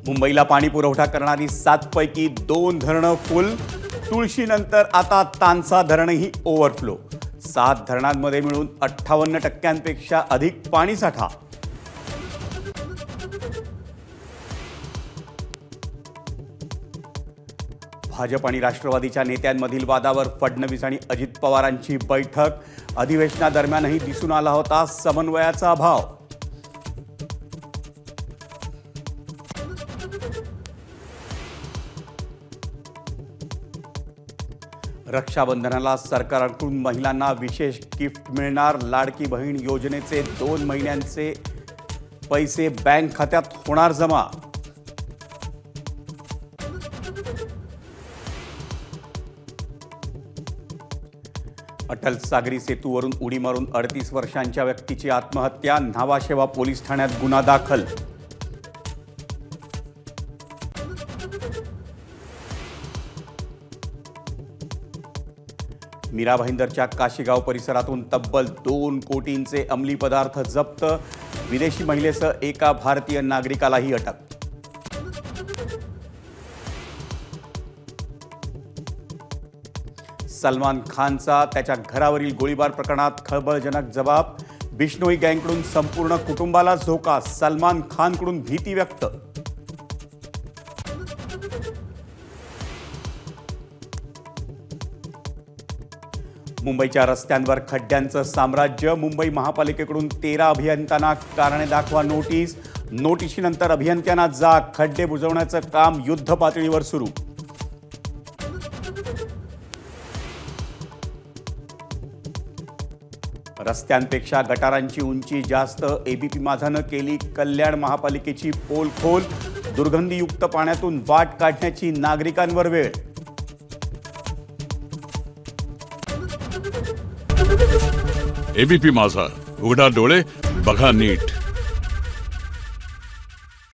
मुंबईला पाणी पुरवठा करणारी 7 पैकी 2 धरणं फुल। तुळशीनंतर आता तानसा धरणही ओव्हरफ्लो। 7 धरणांमध्ये मिळून 58% अधिक पाणीसाठा। भाजप आणि राष्ट्रवादीच्या नेत्यांमधील वादावर फडणवीस आणि अजित पवारांची बैठक। अधिवेशनादरम्यानही दिसून आला होता समन्वयाचा अभाव। रक्षाबंधनाला सरकारकडून महिलांना विशेष गिफ्ट मिळणार। लाडकी बहीण योजनेचे 2 महिन्यांचे पैसे बँक खात्यात होणार जमा। अटल सागरी सेतूवरून उडी मारून 38 वर्षांच्या व्यक्तीची आत्महत्या। न्हावाशेवा पोलीस ठाण्यात गुन्हा दाखल। मीरा भाईंदरच्या काशीगाव परिसरातून तब्बल 2 कोटींचे अंमली पदार्थ जप्त। विदेशी महिलेसह एका भारतीय नागरिकालाही अटक। सलमान खानचा त्याच्या घरावरील गोळीबार प्रकरणात खळबळजनक जबाब। बिश्नोई गँगकडून संपूर्ण कुटुंबालाच धोका। सलमान खानकडून भीती व्यक्त। मुंबईच्या रस्त्यांवर खड्ड्यांचं साम्राज्य। मुंबई महापालिकेकडून 13 अभियंत्यांना कारणे दाखवा नोटीस। नोटिशीनंतर अभियंत्यांना जाग। खड्डे बुजवण्याचं काम युद्ध पातळीवर सुरू। रस्त्यांपेक्षा गटारांची उंची जास्त। एबीपी माझानं केली कल्याण महापालिकेची पोल खोल। दुर्गंधीयुक्त पाण्यातून वाट काढण्याची नागरिकांवर वेळ। एबीपी माझा, उघडा डोळे बघा नीट।